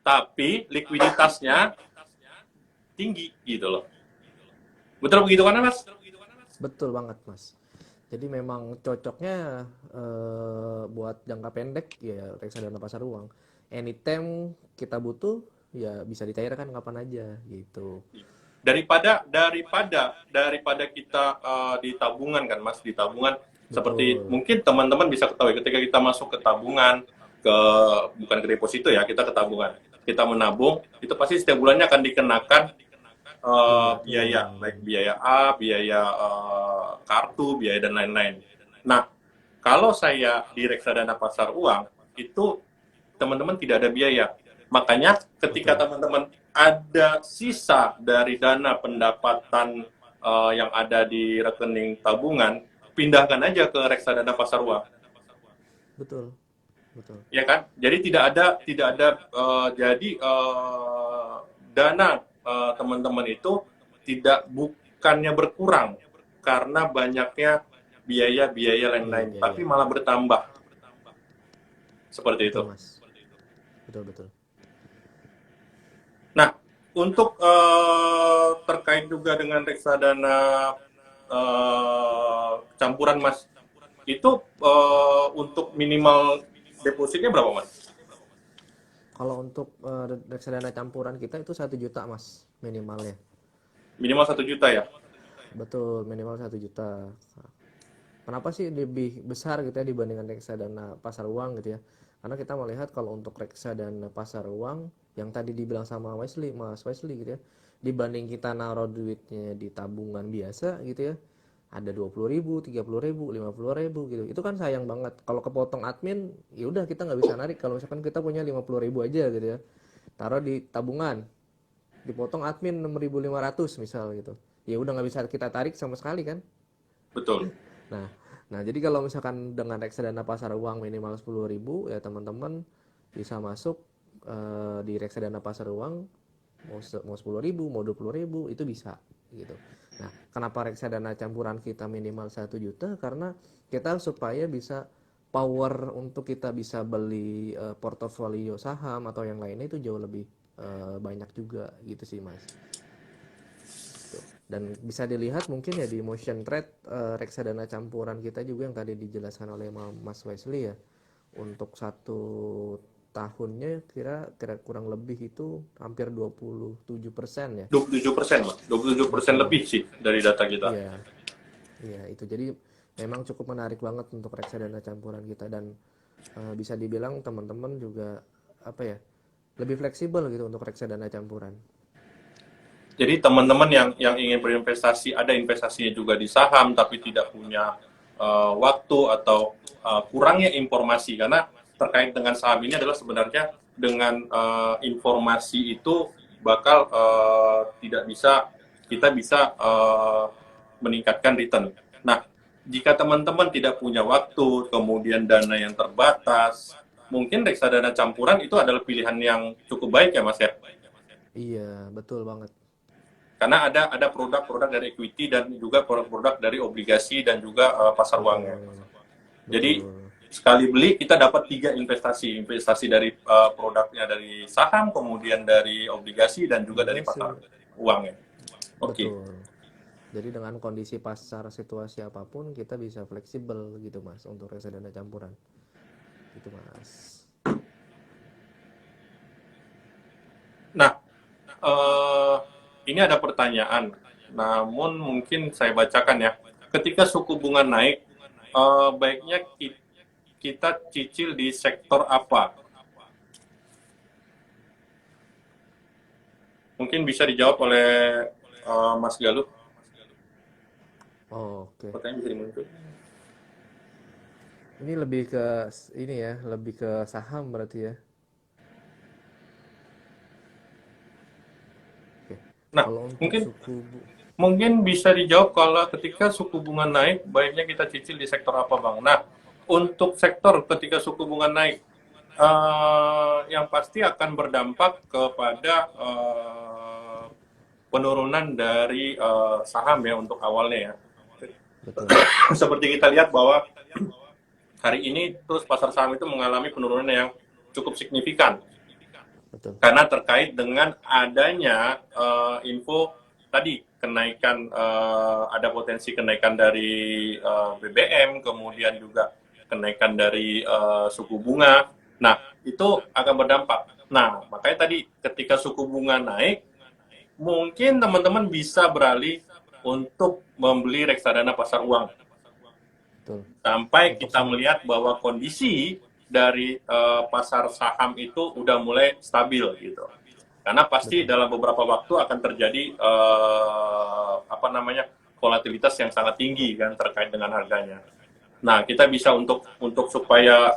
tapi likuiditasnya tinggi gitu loh. Betul begitu kan Mas? Betul banget, Mas. Jadi memang cocoknya buat jangka pendek ya reksadana pasar uang. Anytime kita butuh ya bisa dicairkan kapan aja gitu. Daripada kita di tabungan kan Mas, di tabungan seperti Betul. mungkin teman-teman bisa ketahui ketika kita masuk ke tabungan, ke bukan ke deposito ya, kita ke tabungan, kita menabung, itu pasti setiap bulannya akan dikenakan Iya, biaya, baik biaya A, biaya kartu, biaya dan lain-lain. Nah, kalau saya di reksadana pasar uang itu teman-teman tidak ada biaya. Makanya ketika betul. teman-teman ada sisa dari dana pendapatan yang ada di rekening tabungan, pindahkan aja ke reksadana pasar uang, Betul. Betul. ya kan? Jadi tidak ada jadi dana teman-teman itu tidak bukannya berkurang karena banyaknya biaya-biaya Iya, lain-lain, tapi biaya. malah bertambah seperti itu. Betul, Mas. Betul, betul. Nah, untuk terkait juga dengan reksadana campuran Mas, itu untuk minimal depositnya berapa Mas? Kalau untuk reksadana campuran kita itu 1 juta, Mas, minimalnya. Minimal 1 juta ya? Betul, minimal 1 juta. Kenapa sih lebih besar gitu ya dibandingkan reksadana pasar uang gitu ya? Karena kita melihat kalau untuk reksadana pasar uang yang tadi dibilang sama Wesley, Mas Wesley gitu ya, dibanding kita naruh duitnya di tabungan biasa gitu ya, ada 20.000, 30.000, 50.000 gitu. Itu kan sayang banget. Kalau kepotong admin, ya udah kita nggak bisa narik. Kalau misalkan kita punya 50.000 aja gitu ya, taruh di tabungan, dipotong admin 6.500 misal gitu. Ya udah nggak bisa kita tarik sama sekali kan? Betul. Nah, jadi kalau misalkan dengan reksadana pasar uang minimal 10.000 ya teman-teman bisa masuk di reksadana pasar uang mau 10.000, mau 20.000 itu bisa gitu. Nah, kenapa reksadana campuran kita minimal 1 juta? Karena kita supaya bisa power untuk kita bisa beli portofolio saham atau yang lainnya itu jauh lebih banyak juga gitu sih, Mas. Tuh. Dan bisa dilihat mungkin ya di motion trade reksadana campuran kita juga yang tadi dijelaskan oleh Mas Wesley ya. Untuk 1 tahunnya kira kurang lebih itu hampir 27% ya. 27% Mas. 27% Betul. lebih sih dari data kita. Iya, iya itu. Jadi memang cukup menarik banget untuk reksadana campuran kita dan bisa dibilang teman-teman juga apa ya? Lebih fleksibel gitu untuk reksadana campuran. Jadi teman-teman yang ingin berinvestasi, ada investasinya juga di saham tapi tidak punya waktu atau kurangnya informasi, karena terkait dengan saham ini adalah sebenarnya dengan informasi itu bakal tidak bisa kita bisa meningkatkan return. Nah, jika teman-teman tidak punya waktu, kemudian dana yang terbatas, mungkin reksadana campuran itu adalah pilihan yang cukup baik ya Mas ya. Iya, betul banget. Karena ada produk-produk dari equity dan juga produk-produk dari obligasi dan juga pasar uangnya. Betul. Jadi Betul. sekali beli kita dapat 3 investasi dari produknya dari saham, kemudian dari obligasi dan juga dari Obligasi. pasar uangnya. Oke. Okay. Betul. Jadi dengan kondisi pasar situasi apapun kita bisa fleksibel gitu Mas untuk reksadana campuran. Gitu Mas. Nah, eh, ini ada pertanyaan, namun mungkin saya bacakan ya. Ketika suku bunga naik, baiknya kita cicil di sektor apa? Mungkin bisa dijawab oleh Mas Galuh. Oh, oke. Pertanyaan bisa dimuncul. Ini lebih ke ini ya, lebih ke saham berarti ya. Oke. Nah, Kalau untuk mungkin suku bu mungkin bisa dijawab kalau ketika suku bunga naik, baiknya kita cicil di sektor apa, Bang? Nah, untuk sektor ketika suku bunga naik, yang pasti akan berdampak kepada penurunan dari saham ya untuk awalnya ya. betul. Seperti kita lihat bahwa hari ini terus pasar saham itu mengalami penurunan yang cukup signifikan. betul. Karena terkait dengan adanya info tadi kenaikan, ada potensi kenaikan dari BBM, kemudian juga kenaikan dari suku bunga. Nah, itu akan berdampak. Nah, makanya tadi ketika suku bunga naik, mungkin teman-teman bisa beralih untuk membeli reksadana pasar uang Betul. sampai Untuk kita melihat bahwa kondisi dari pasar saham itu udah mulai stabil gitu. Karena pasti betul. dalam beberapa waktu akan terjadi apa namanya volatilitas yang sangat tinggi kan terkait dengan harganya. Nah, kita bisa untuk supaya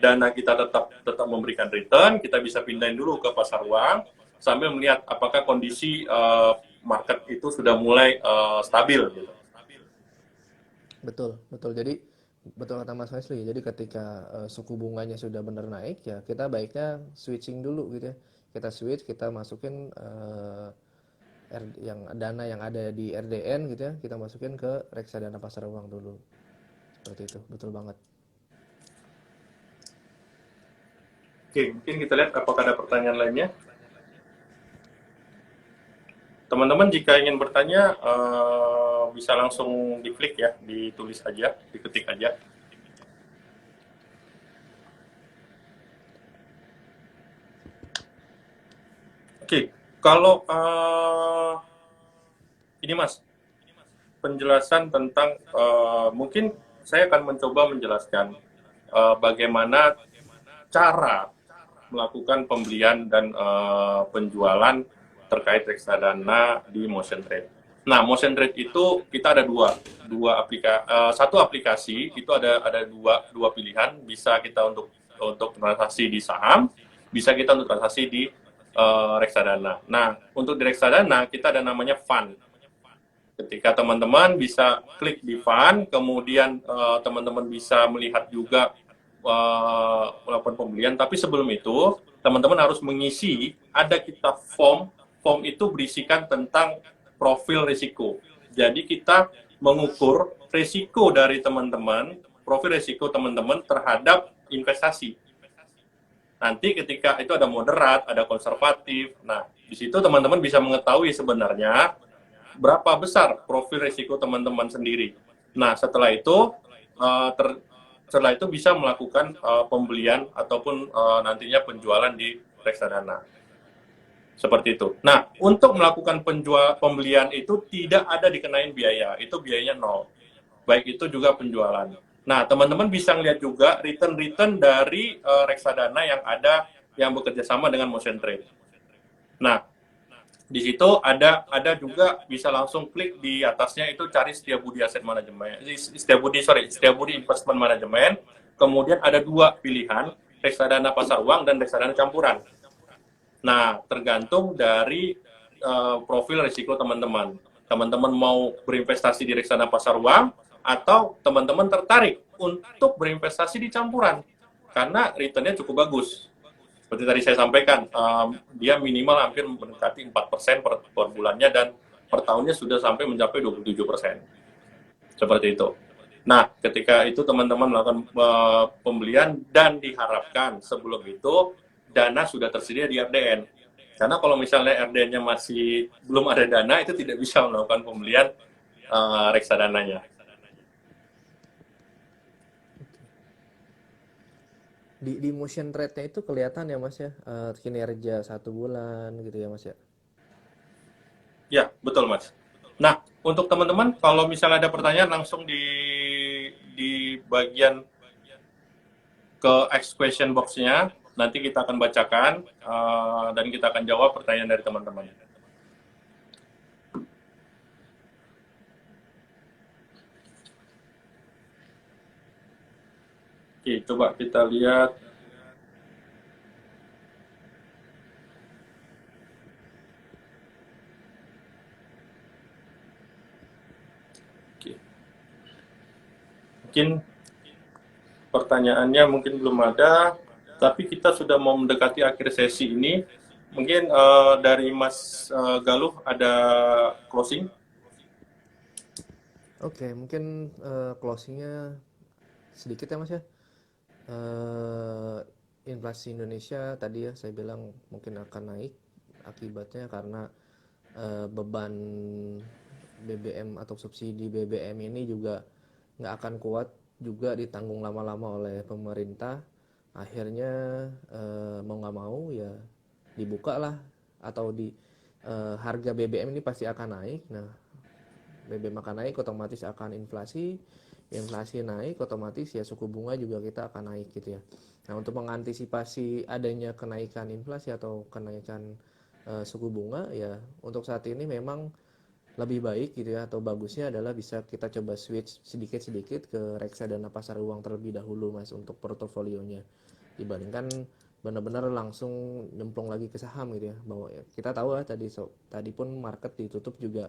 dana kita tetap memberikan return, kita bisa pindahin dulu ke pasar uang sambil melihat apakah kondisi market itu sudah mulai stabil gitu. Betul, betul. Jadi betul kata Mas Wesley. Jadi ketika suku bunganya sudah benar naik ya kita baiknya switching dulu gitu ya. Kita switch, kita masukin yang dana yang ada di RDN gitu ya, kita masukin ke reksadana pasar uang dulu. Seperti itu, betul banget. Oke, mungkin kita lihat apakah ada pertanyaan lainnya. Teman-teman jika ingin bertanya bisa langsung diklik ya, ditulis aja, diketik aja. Oke, kalau ini Mas, penjelasan tentang mungkin saya akan mencoba menjelaskan bagaimana cara melakukan pembelian dan penjualan terkait reksadana di Motion Trade. Nah, Motion Trade itu kita ada satu aplikasi itu ada dua pilihan, bisa kita untuk transaksi di saham, bisa kita untuk transaksi di reksadana. Nah, untuk di reksadana kita ada namanya fund. Ketika teman-teman bisa klik di fund, kemudian teman-teman bisa melihat juga melakukan pembelian. Tapi sebelum itu, teman-teman harus mengisi, ada kita form itu berisikan tentang profil risiko. Jadi kita mengukur risiko dari teman-teman, profil risiko teman-teman terhadap investasi. Nanti ketika itu ada moderat, ada konservatif. Nah, di situ teman-teman bisa mengetahui sebenarnya berapa besar profil risiko teman-teman sendiri. Nah, uh, setelah itu bisa melakukan pembelian ataupun nantinya penjualan di reksadana. Seperti itu. Nah, untuk melakukan pembelian itu tidak ada dikenain biaya, itu biayanya nol. Baik itu juga penjualan. Nah, teman-teman bisa lihat juga return-return dari reksadana yang ada yang bekerja sama dengan Motion Trade. Nah, di situ ada juga bisa langsung klik di atasnya itu cari Setiabudi Asset Management, Setiabudi Investment Management. Kemudian ada dua pilihan, reksadana pasar uang dan reksadana campuran. Nah, tergantung dari profil risiko teman-teman. Teman-teman mau berinvestasi di reksadana pasar uang atau teman-teman tertarik untuk berinvestasi di campuran karena returnnya cukup bagus. Seperti tadi saya sampaikan, dia minimal hampir mendekati 4% per bulannya dan per tahunnya sudah sampai mencapai 27%. Seperti itu. Nah, ketika itu teman-teman melakukan pembelian dan diharapkan sebelum itu dana sudah tersedia di RDN. Karena kalau misalnya RDN-nya masih belum ada dana, itu tidak bisa melakukan pembelian reksadananya. Di motion trade-nya itu kelihatan ya Mas ya, kinerja 1 bulan gitu ya Mas ya. Ya, betul Mas. Nah, untuk teman-teman, kalau misalnya ada pertanyaan langsung di bagian ke Ask Question box-nya, nanti kita akan bacakan dan kita akan jawab pertanyaan dari teman-teman. Oke, coba kita lihat. Oke. Mungkin pertanyaannya mungkin belum ada, tapi kita sudah mau mendekati akhir sesi ini. Mungkin dari Mas Galuh ada closing? Oke, mungkin closingnya sedikit ya Mas ya. Eh, inflasi Indonesia tadi ya saya bilang mungkin akan naik akibatnya karena beban BBM atau subsidi BBM ini juga nggak akan kuat juga ditanggung lama-lama oleh pemerintah. Akhirnya mau nggak mau ya dibuka lah atau harga BBM ini pasti akan naik. Nah, BBM akan naik otomatis akan inflasi, inflasi naik otomatis ya suku bunga juga kita akan naik gitu ya. Nah, untuk mengantisipasi adanya kenaikan inflasi atau kenaikan suku bunga ya untuk saat ini memang lebih baik gitu ya atau bagusnya adalah bisa kita coba switch sedikit-sedikit ke reksadana pasar uang terlebih dahulu Mas untuk portofolionya dibandingkan benar-benar langsung nyemplung lagi ke saham gitu ya. Bahwa ya, kita tahu lah tadi pun market ditutup juga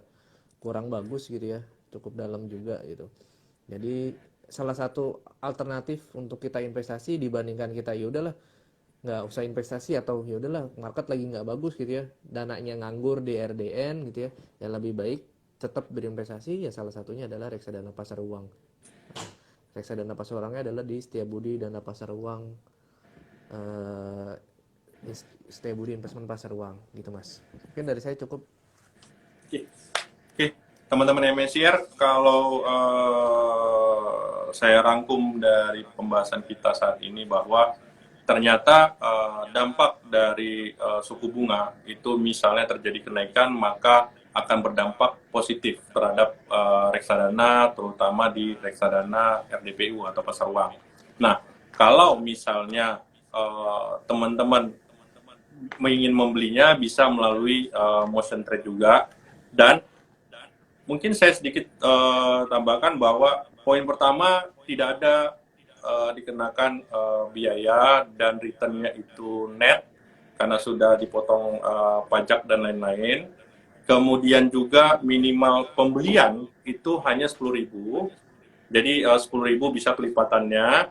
kurang bagus gitu ya, cukup dalam juga gitu. Jadi salah satu alternatif untuk kita investasi dibandingkan kita ya udahlah nggak usah investasi atau ya udahlah market lagi nggak bagus gitu ya, dananya nganggur di RDN gitu ya, yang lebih baik tetap berinvestasi ya salah satunya adalah reksadana pasar uang. Reksadana pasar uangnya adalah di Setiabudi Dana Pasar Uang, eh, Setiabudi Investment Pasar Uang gitu Mas. Mungkin dari saya cukup. Oke, oke. Teman-teman MSCR, kalau saya rangkum dari pembahasan kita saat ini bahwa ternyata dampak dari suku bunga itu misalnya terjadi kenaikan, maka akan berdampak positif terhadap reksadana, terutama di reksadana RDPU atau pasar uang. Nah, kalau misalnya teman-teman ingin membelinya bisa melalui motion trade juga, dan mungkin saya sedikit tambahkan bahwa poin pertama tidak ada dikenakan biaya dan returnnya itu net karena sudah dipotong pajak dan lain-lain. Kemudian juga minimal pembelian itu hanya 10.000. Jadi 10.000 bisa kelipatannya.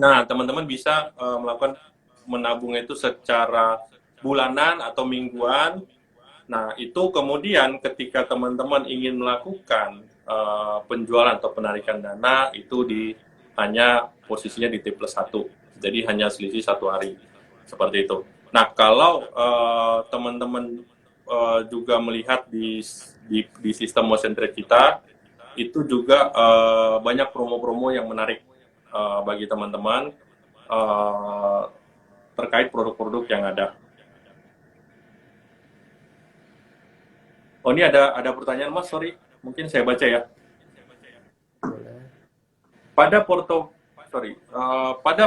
Nah, teman-teman bisa melakukan menabung itu secara bulanan atau mingguan. Nah, itu kemudian ketika teman-teman ingin melakukan penjualan atau penarikan dana, itu hanya posisinya di T+1. Jadi hanya selisih 1 hari. Seperti itu. Nah, kalau teman-teman juga melihat di sistem motion trade kita, itu juga banyak promo-promo yang menarik bagi teman-teman terkait produk-produk yang ada. Oh, ini ada pertanyaan Mas, sorry. Mungkin saya baca ya. Boleh. Pada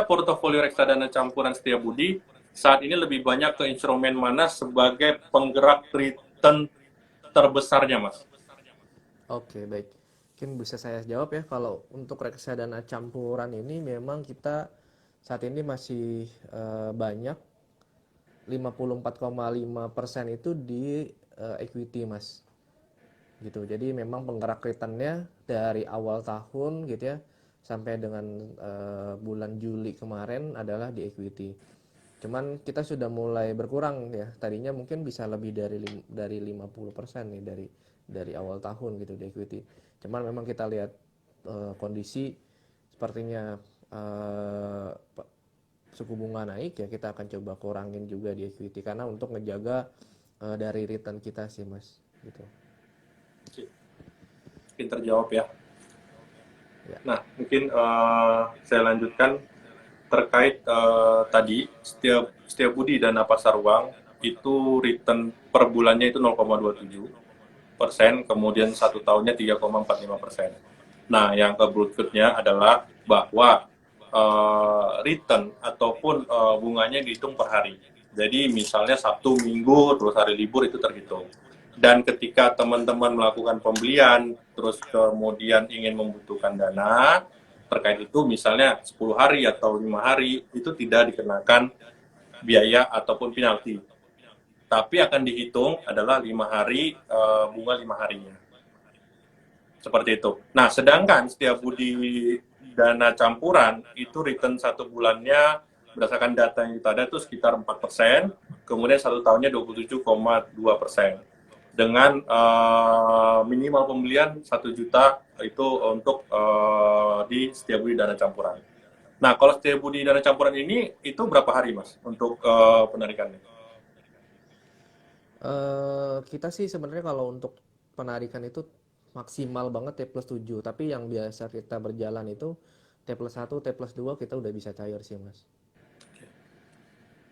portofolio reksadana campuran Setiabudi, saat ini lebih banyak ke instrumen mana sebagai penggerak return terbesarnya, Mas? Oke, baik. Mungkin bisa saya jawab ya, kalau untuk reksadana campuran ini memang kita saat ini masih banyak 54,5% itu di equity Mas. Gitu. Jadi memang penggerak returnnya dari awal tahun gitu ya sampai dengan bulan Juli kemarin adalah di equity. Cuman kita sudah mulai berkurang ya. Tadinya mungkin bisa lebih dari 50% nih dari awal tahun gitu di equity. Cuman memang kita lihat kondisi sepertinya suku bunga naik ya kita akan coba kurangin juga di equity karena untuk ngejaga dari return kita sih Mas gitu. Mungkin terjawab ya. Ya. Nah, mungkin saya lanjutkan terkait tadi Setiabudi Dana Pasar Uang itu return per bulannya itu 0,27%, kemudian 1 tahunnya 3,45%. Nah, yang berikutnya adalah bahwa return ataupun bunganya dihitung per hari. Jadi misalnya Sabtu, Minggu, terus hari libur itu terhitung. Dan ketika teman-teman melakukan pembelian, terus kemudian ingin membutuhkan dana, terkait itu misalnya 10 hari atau 5 hari, itu tidak dikenakan biaya ataupun penalti. Tapi akan dihitung adalah 5 hari, bunga 5 harinya. Seperti itu. Nah, sedangkan Setiabudi Dana Campuran, itu return 1 bulannya berdasarkan data yang kita ada itu sekitar 4%, kemudian 1 tahunnya 27,2%. Dengan minimal pembelian 1 juta itu untuk di Setiabudi Dana Campuran. Nah, kalau setia budi dana campuran ini itu berapa hari Mas untuk penarikannya? Kita sih sebenarnya kalau untuk penarikan itu maksimal banget T+7, tapi yang biasa kita berjalan itu T+1, T+2 kita udah bisa cair sih, Mas.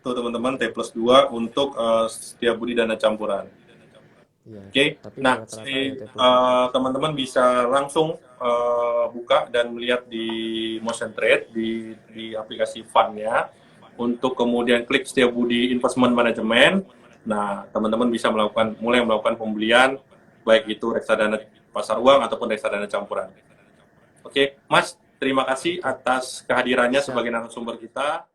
Tuh teman-teman T+2 untuk setia budi dana campuran. Iya, Oke, tapi nah rata-rata ya T+7. teman-teman bisa langsung buka dan melihat di Motion Trade di aplikasi fund-nya untuk kemudian klik setia budi investment management. Nah, teman-teman bisa mulai melakukan pembelian baik itu reksadana pasar uang ataupun reksadana campuran. Oke, Mas, terima kasih Oke, atas kehadirannya siap. sebagai narasumber kita.